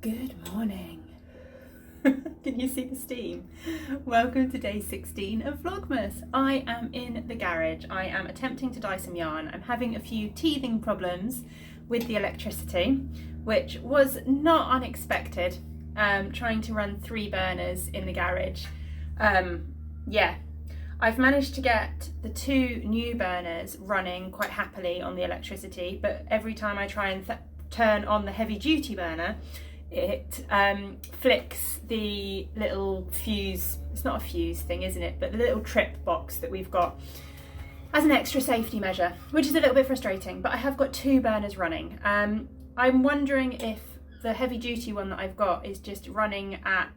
Good morning. Can you see the steam? Welcome to day 16 of Vlogmas. I am in the garage. I am attempting to dye some yarn. I'm having a few teething problems with the electricity, which was not unexpected. Trying to run 3 burners in the garage. Yeah, I've managed to get the 2 new burners running quite happily on the electricity, but every time I try and turn on the heavy duty burner, it flicks the little fuse, it's not a fuse thing, isn't it, but the little trip box that we've got as an extra safety measure, which is a little bit frustrating, but I have got 2 burners running. I'm wondering if the heavy duty one that I've got is just running at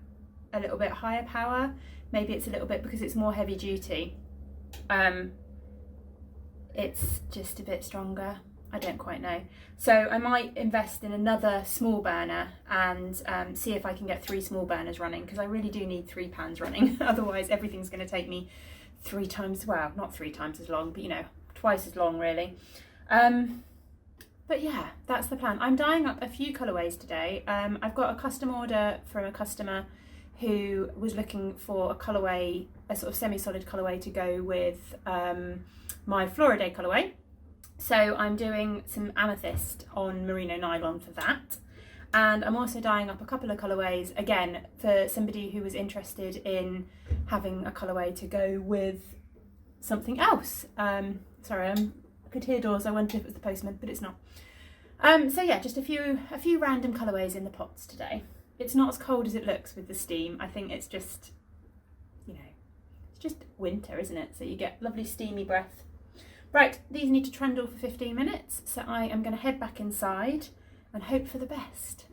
a little bit higher power. Maybe it's a little bit because it's more heavy duty. It's just a bit stronger. I don't quite know. So I might invest in another small burner and see if I can get 3 small burners running, because I really do need 3 pans running. Otherwise everything's going to take me 3 times, well, not 3 times as long, but you know, twice as long really. But yeah, that's the plan. I'm dyeing up a few colourways today. I've got a custom order from a customer who was looking for a colourway, a sort of semi-solid colourway to go with my Florida colourway. So I'm doing some amethyst on merino nylon for that. And I'm also dyeing up a couple of colourways, again, for somebody who was interested in having a colourway to go with something else. Sorry, I could hear doors. I wondered if it was the postman, but it's not. So yeah, just a few random colourways in the pots today. It's not as cold as it looks with the steam. I think it's just, you know, it's just winter, isn't it? So you get lovely steamy breath. Right, these need to trundle for 15 minutes, so I am going to head back inside and hope for the best.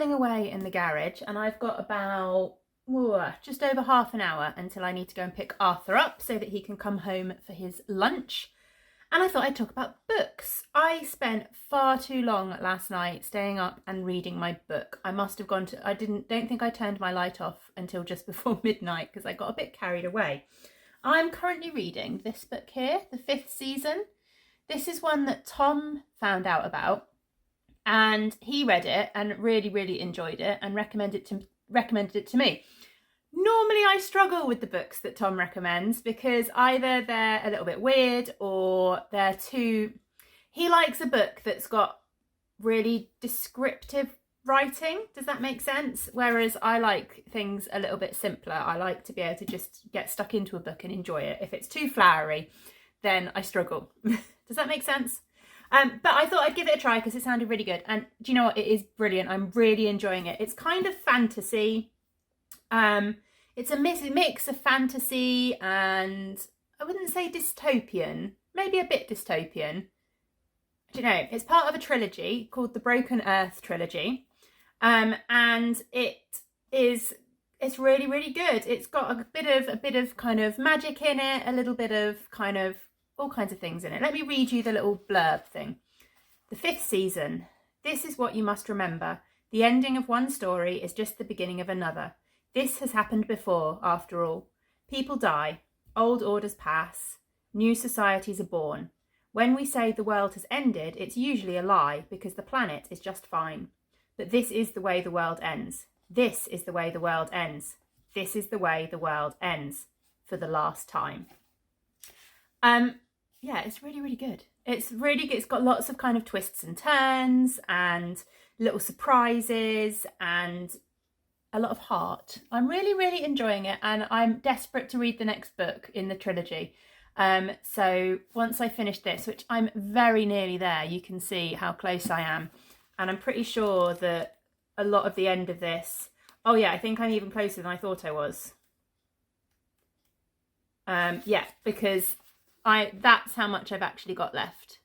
Away in the garage, and I've got about just over half an hour until I need to go and pick Arthur up so that he can come home for his lunch. And I thought I'd talk about books. I spent far too long last night staying up and reading my book. I must have gone to, don't think I turned my light off until just before midnight because I got a bit carried away. I'm currently reading this book here, The 5th Season. This is one that Tom found out about, and he read it and really enjoyed it and recommended it to me. Normally I struggle with the books that Tom recommends because either they're a little bit weird or they're too... He likes a book that's got really descriptive writing. Does that make sense? Whereas I like things a little bit simpler. I like to be able to just get stuck into a book and enjoy it. If it's too flowery, then I struggle. Does that make sense? But I thought I'd give it a try because it sounded really good. And do you know what? It is brilliant. I'm really enjoying it. It's kind of fantasy. It's a mix of fantasy and I wouldn't say dystopian. Maybe a bit dystopian. I don't know. It's part of a trilogy called the Broken Earth trilogy. And it's really good. It's got a bit of kind of magic in it, a little bit of kind of all kinds of things in it. Let me read you the little blurb thing. The 5th season. This is what you must remember. The ending of one story is just the beginning of another. This has happened before, after all. People die. Old orders pass. New societies are born. When we say the world has ended, it's usually a lie because the planet is just fine. But this is the way the world ends. This is the way the world ends. This is the way the world ends. For the last time. Yeah, it's really good. It's really good. It's got lots of kind of twists and turns and little surprises and a lot of heart. I'm really enjoying it, and I'm desperate to read the next book in the trilogy. So once I finish this, which I'm very nearly there, you can see how close I am, and I'm pretty sure that a lot of the end of this Oh yeah, I think I'm even closer than I thought I was. Yeah, because that's how much I've actually got left.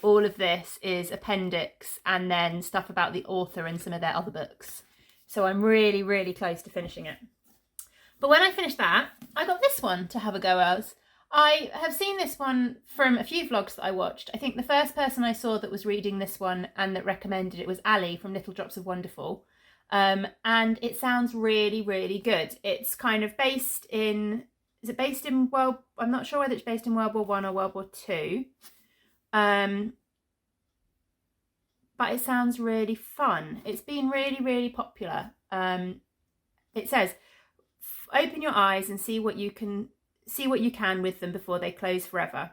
All of this is appendix and then stuff about the author and some of their other books. So I'm really, really close to finishing it. But when I finished that, I got this one to have a go as. I have seen this one from a few vlogs that I watched. I think the first person I saw that was reading this one and that recommended it was Ali from Little Drops of Wonderful. And it sounds really, really good. It's kind of based in... Is it based in, well, I'm not sure whether it's based in World War I or World War II. But it sounds really fun. It's been really, really popular. It says, open your eyes and see what you can with them before they close forever.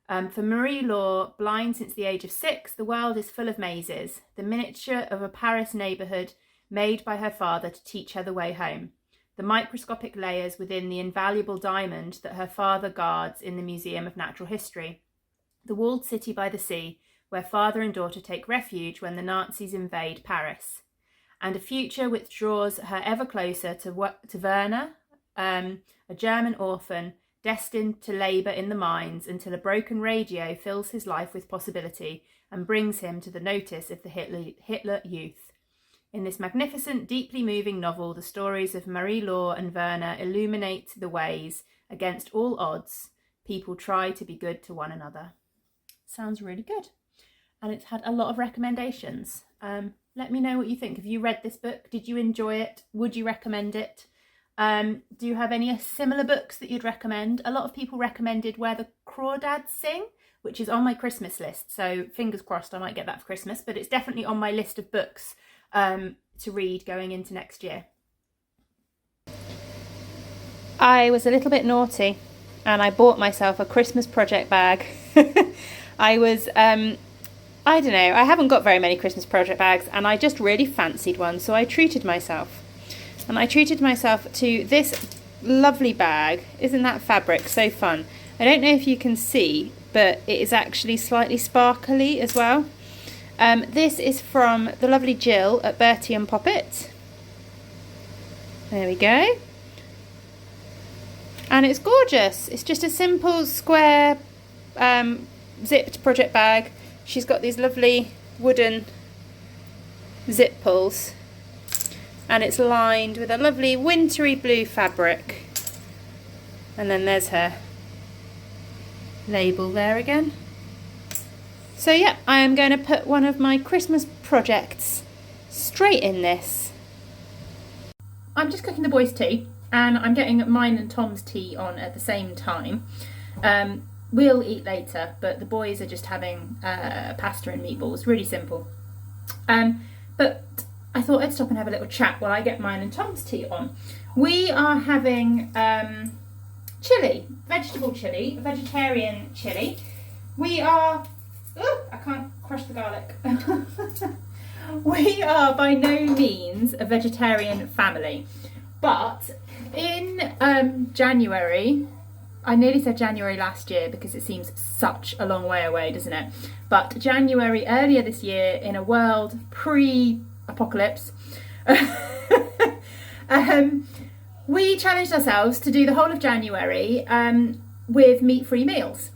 For Marie Laure, blind since the age of 6, the world is full of mazes, the miniature of a Paris neighbourhood made by her father to teach her the way home. The microscopic layers within the invaluable diamond that her father guards in the Museum of Natural History. The walled city by the sea, where father and daughter take refuge when the Nazis invade Paris. And a future which draws her ever closer to Werner, a German orphan, destined to labour in the mines until a broken radio fills his life with possibility and brings him to the notice of the Hitler Youth. In this magnificent, deeply moving novel, the stories of Marie Laure and Werner illuminate the ways, against all odds, people try to be good to one another. Sounds really good. And it's had a lot of recommendations. Let me know what you think. Have you read this book? Did you enjoy it? Would you recommend it? Do you have any similar books that you'd recommend? A lot of people recommended Where the Crawdads Sing, which is on my Christmas list. So fingers crossed I might get that for Christmas, but it's definitely on my list of books to read going into next year. I was a little bit naughty and I bought myself a Christmas project bag. I was, I don't know, I haven't got very many Christmas project bags and I just really fancied one, so I treated myself. And I treated myself to this lovely bag. Isn't that fabric so fun? I don't know if you can see, but it is actually slightly sparkly as well. This is from the lovely Jill at Bertie and Poppet. There we go. And it's gorgeous. It's just a simple square zipped project bag. She's got these lovely wooden zip pulls. And it's lined with a lovely wintry blue fabric. And then there's her label there again. So yeah, I am going to put one of my Christmas projects straight in this. I'm just cooking the boys' tea and I'm getting mine and Tom's tea on at the same time. We'll eat later, but the boys are just having pasta and meatballs, really simple. But I thought I'd stop and have a little chat while I get mine and Tom's tea on. We are having chilli, vegetable chilli, vegetarian chilli. We are... Ooh, I can't crush the garlic. We are by no means a vegetarian family, but in January, I nearly said January last year because it seems such a long way away, doesn't it? But January earlier this year, in a world pre-apocalypse, we challenged ourselves to do the whole of January with meat-free meals.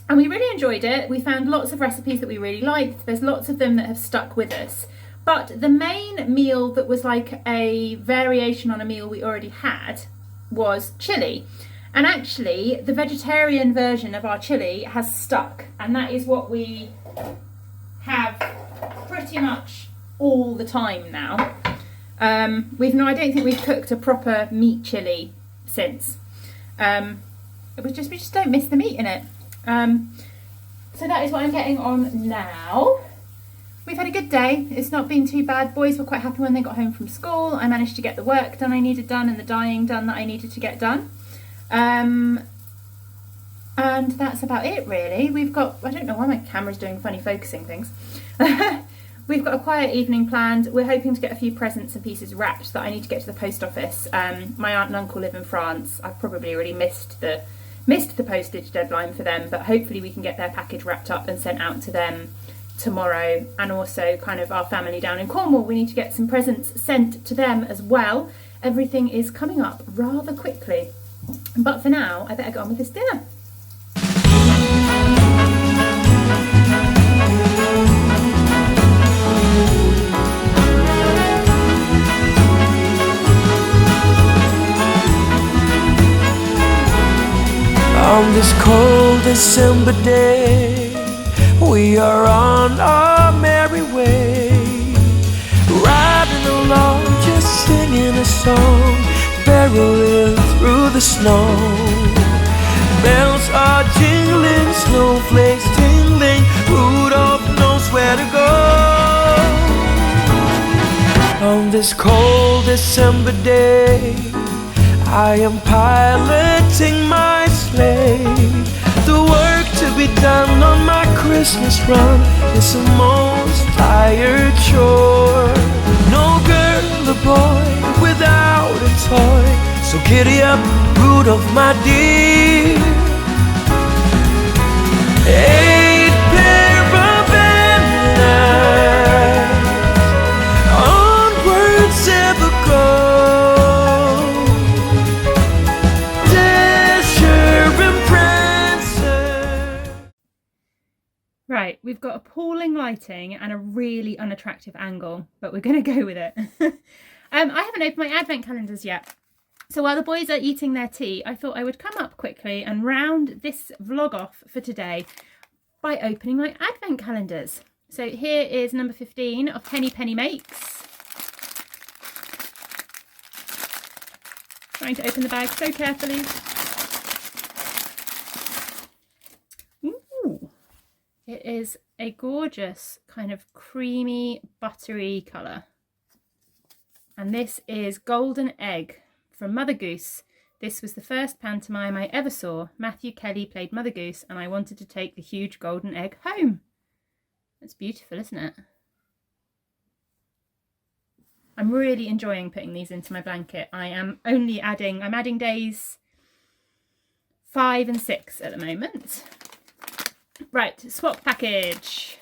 And we really enjoyed it. We found lots of recipes that we really liked. There's lots of them that have stuck with us. But the main meal that was like a variation on a meal we already had was chilli. And actually, the vegetarian version of our chilli has stuck. And that is what we have pretty much all the time now. I don't think we've cooked a proper meat chilli since. We just don't miss the meat in it. So that is what I'm getting on now. We've had a good day. It's not been too bad. Boys were quite happy when they got home from school. I managed to get the work done I needed done and the dyeing done that I needed to get done. And that's about it really. We've got, I don't know why my camera's doing funny focusing things. We've got a quiet evening planned. We're hoping to get a few presents and pieces wrapped that I need to get to the post office. My aunt and uncle live in France. I've probably already missed the postage deadline for them, but hopefully we can get their package wrapped up and sent out to them tomorrow, and also kind of our family down in Cornwall. We need to get some presents sent to them as well. Everything is coming up rather quickly. But for now, I better get on with this dinner. On this cold December day, we are on our merry way, riding along, just singing a song, barreling through the snow. Bells are jingling, snowflakes tingling, Rudolph knows where to go. On this cold December day, I am piloting my sleigh. The work to be done on my Christmas run is the most tired chore. No girl or boy without a toy, so giddy up, Rudolph, my dear. 8 pair of antlers, onwards ever go. Right, we've got appalling lighting and a really unattractive angle, but we're going to go with it. I haven't opened my advent calendars yet. So while the boys are eating their tea, I thought I would come up quickly and round this vlog off for today by opening my advent calendars. So here is number 15 of Penny Makes. Trying to open the bag so carefully. Ooh. It is a gorgeous kind of creamy, buttery colour. And this is Golden Egg from Mother Goose. This was the first pantomime I ever saw. Matthew Kelly played Mother Goose, and I wanted to take the huge golden egg home. That's beautiful, isn't it? I'm really enjoying putting these into my blanket. I'm adding days 5 and 6 at the moment. Right, swap package.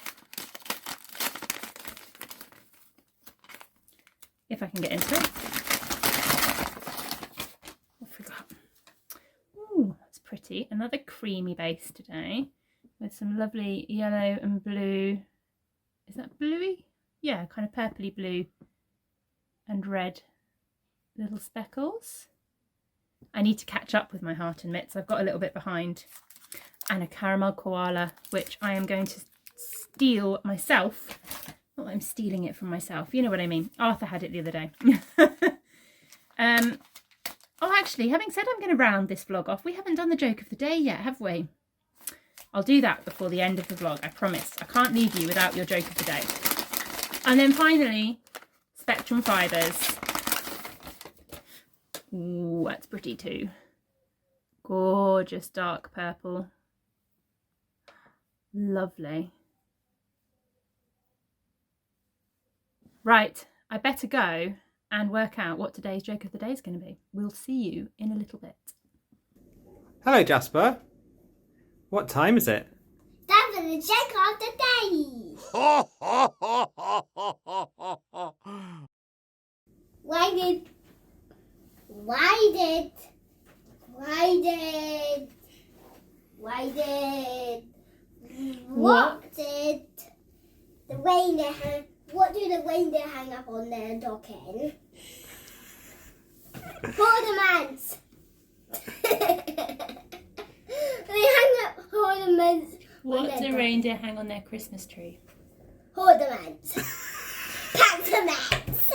If I can get into it. I forgot. Ooh, that's pretty. Another creamy base today with some lovely yellow and blue. Is that bluey? Yeah, kind of purpley blue and red little speckles. I need to catch up with my heart and mitts. I've got a little bit behind. And a caramel koala, which I am going to steal myself. Not that I'm stealing it from myself, you know what I mean. Arthur had it the other day. Oh, actually, having said I'm going to round this vlog off, we haven't done the joke of the day yet, have we? I'll do that before the end of the vlog, I promise. I can't leave you without your joke of the day. And then finally, Spectrum Fibres. Ooh, that's pretty too. Gorgeous dark purple. Lovely. Right, I better go and work out what today's joke of the day is going to be. We'll see you in a little bit. Hello, Jasper. What time is it? Time for the joke of the day. Why did the reindeer hang? What do the reindeer hang up on their docking? Ornaments. They hang up ornaments. What do reindeer hang on their Christmas tree? Ornaments. Pantomats.